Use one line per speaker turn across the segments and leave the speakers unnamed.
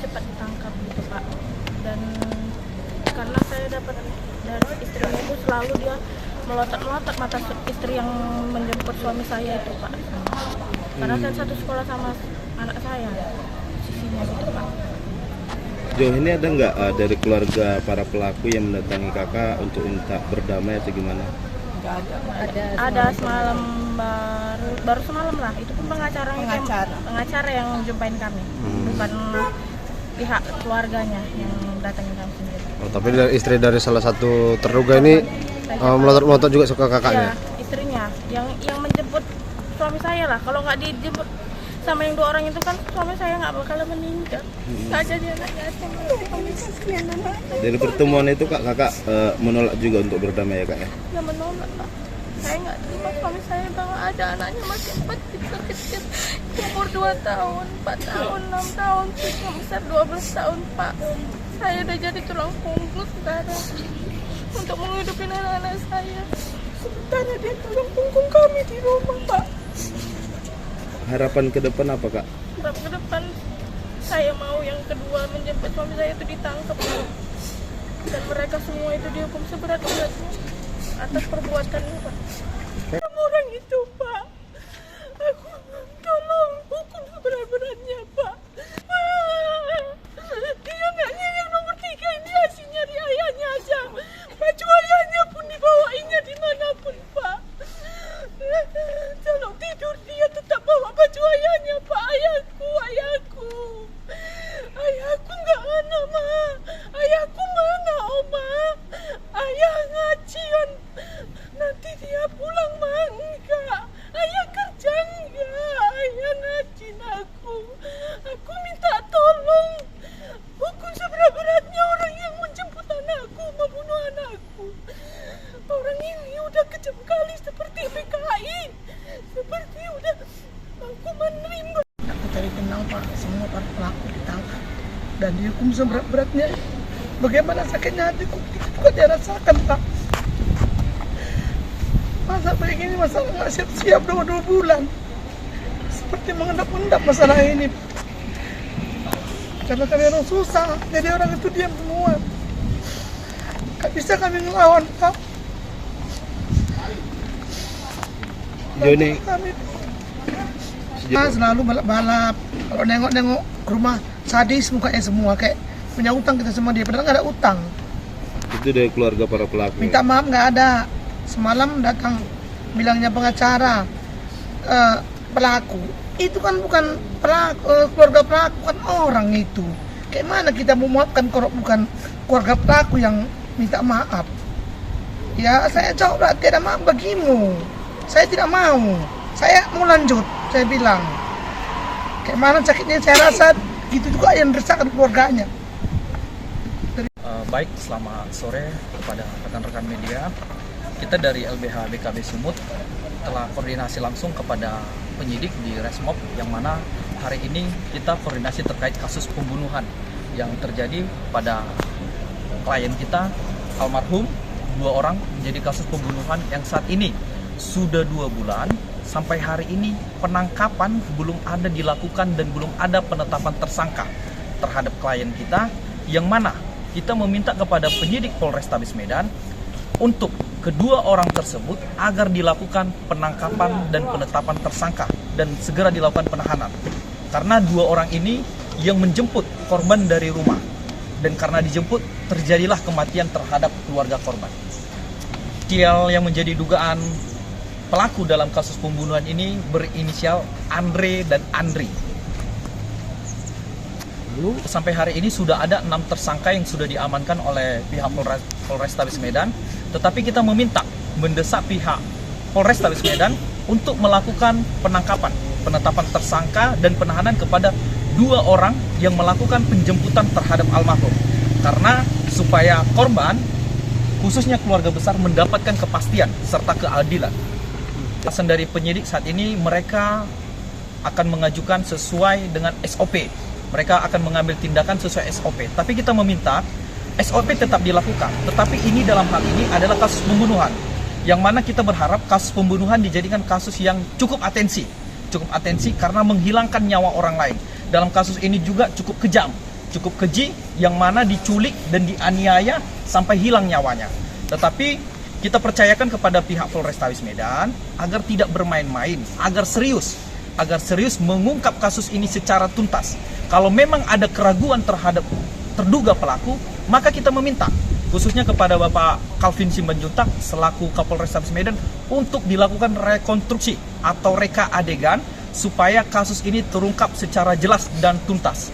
cepat ditangkap gitu Pak. Dan karena saya dapat dari istrinya itu selalu dia melotot-melotot mata istri yang menjemput suami saya itu Pak. Karena saya satu sekolah sama anak saya, sisinya gitu Pak.
Jauh ini ada nggak dari keluarga para pelaku yang mendatangi kakak untuk minta berdamai atau gimana?
Ada semalam, baru semalam lah. Itu pun pengacara yang jumpain kami, bukan pihak keluarganya yang datangin kami sendiri.
Oh, tapi dari istri dari salah satu terduga ini melotot-melotot juga suka kakaknya?
Ya, istrinya yang menjemput suami saya lah. Kalau nggak dijemput sama yang 2 orang itu kan suami saya nggak bakal meninggal. Nggak jadi anaknya anak.
Dari pertemuan itu kakak menolak juga untuk berdamai ya kak ya?
Ya menolak Pak. Saya nggak terima suami saya bahwa ada anaknya masih kecil, umur 2 tahun, 4 tahun, 6 tahun, yang besar 12 tahun Pak. Saya udah jadi tulang punggung sekarang untuk menghidupi anak-anak saya. Sementara dia tulang punggung kami di rumah Pak.
Harapan ke depan apa kak?
Ke depan saya mau yang kedua menjemput suami saya itu ditangkap Pak. Dan mereka semua itu dihukum seberat-beratnya atas perbuatannya Pak. Kamu orang itu Pak, aku tolong hukum seberat-beratnya Pak. Dia anaknya yang nomor 3 ini asli nyari ayahnya aja. Baju ayahnya pun dibawainya dimanapun Pak. Kalau tidur dia tetap bawa baju ayahnya Pak. Ayahku nggak ada Ma. Ayahku mana Oma? Ayah ngajian. Nanti dia pulang Ma. Enggak. Ayah kerja enggak. Ayah ngajin aku. Aku minta tolong. Hukum seberat-beratnya orang yang menjemput anakku, membunuh anakku. Orang ini udah kejam kali seperti PKI. Seperti udah hukuman rimba.
Aku cari tenang Pak, semua para pelaku ditangkap dan dihukum seberat-beratnya. Bagaimana sakitnya hatiku juga dia rasakan Pak. Masa begini, masalah nggak siap-siap 2 bulan. Seperti mengendap-endap masalah ini. Karena kami orang susah, jadi orang itu diam semua. Gak bisa kami ngelawan Pak.
Joni,
Selalu balap-balap. Kalau nengok-nengok rumah sadis mukanya semua, kayak punya utang kita sama dia, padahal nggak ada utang.
itu dari keluarga para pelaku.
Minta maaf nggak ada. Semalam datang bilangnya pengacara pelaku. Itu kan bukan pelaku, keluarga pelaku kan orang itu. Kayak mana kita mau maafkan kalau bukan keluarga pelaku yang minta maaf? Ya saya jawab tidak maaf bagimu. Saya tidak mau. Saya mau lanjut. Saya bilang. Kayak mana sakitnya saya rasa gitu juga yang dirasakan keluarganya.
Baik, selamat sore kepada rekan-rekan media. Kita dari LBH BKB Sumut telah koordinasi langsung kepada penyidik di Resmob, yang mana hari ini kita koordinasi terkait kasus pembunuhan yang terjadi pada klien kita almarhum. 2 orang menjadi kasus pembunuhan yang saat ini sudah 2 bulan. Sampai hari ini penangkapan belum ada dilakukan dan belum ada penetapan tersangka terhadap klien kita, yang mana kita meminta kepada penyidik Polrestabes Medan untuk kedua orang tersebut agar dilakukan penangkapan dan penetapan tersangka dan segera dilakukan penahanan. Karena 2 orang ini yang menjemput korban dari rumah, dan karena dijemput terjadilah kematian terhadap keluarga korban. Kial yang menjadi dugaan pelaku dalam kasus pembunuhan ini berinisial Andre dan Andri. Sampai hari ini sudah ada 6 tersangka yang sudah diamankan oleh pihak Polrestabes Medan. Tetapi kita meminta, mendesak pihak Polrestabes Medan untuk melakukan penangkapan, penetapan tersangka dan penahanan kepada 2 orang yang melakukan penjemputan terhadap almarhum. Karena supaya korban, khususnya keluarga besar, mendapatkan kepastian serta keadilan. Pesan dari penyidik saat ini, mereka akan mengajukan sesuai dengan SOP. Mereka akan mengambil tindakan sesuai SOP. Tapi kita meminta SOP tetap dilakukan. Tetapi ini dalam hal ini adalah kasus pembunuhan, yang mana kita berharap kasus pembunuhan dijadikan kasus yang cukup atensi karena menghilangkan nyawa orang lain. Dalam kasus ini juga cukup kejam, cukup keji yang mana diculik dan dianiaya sampai hilang nyawanya. Tetapi kita percayakan kepada pihak Polrestabes Medan agar tidak bermain-main, agar serius mengungkap kasus ini secara tuntas. Kalau memang ada keraguan terhadap terduga pelaku, maka kita meminta khususnya kepada Bapak Calvin Simanjuntak selaku Kapolrestabes Medan untuk dilakukan rekonstruksi atau reka adegan supaya kasus ini terungkap secara jelas dan tuntas.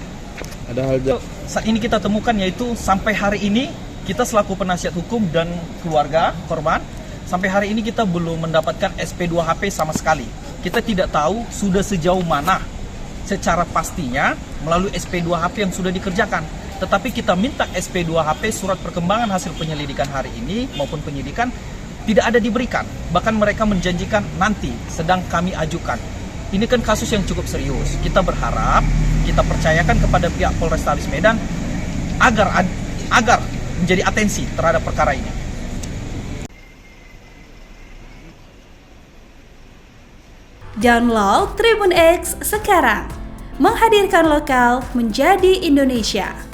Ada hal
Saat ini kita temukan yaitu sampai hari ini kita selaku penasihat hukum dan keluarga korban sampai hari ini kita belum mendapatkan SP2HP sama sekali. Kita tidak tahu sudah sejauh mana secara pastinya melalui SP2HP yang sudah dikerjakan. Tetapi kita minta SP2HP surat perkembangan hasil penyelidikan hari ini maupun penyidikan tidak ada diberikan. Bahkan mereka menjanjikan nanti sedang kami ajukan. Ini kan kasus yang cukup serius. Kita berharap, kita percayakan kepada pihak Polrestabes Medan agar menjadi atensi terhadap perkara ini.
Download Tribun X sekarang, menghadirkan lokal menjadi Indonesia.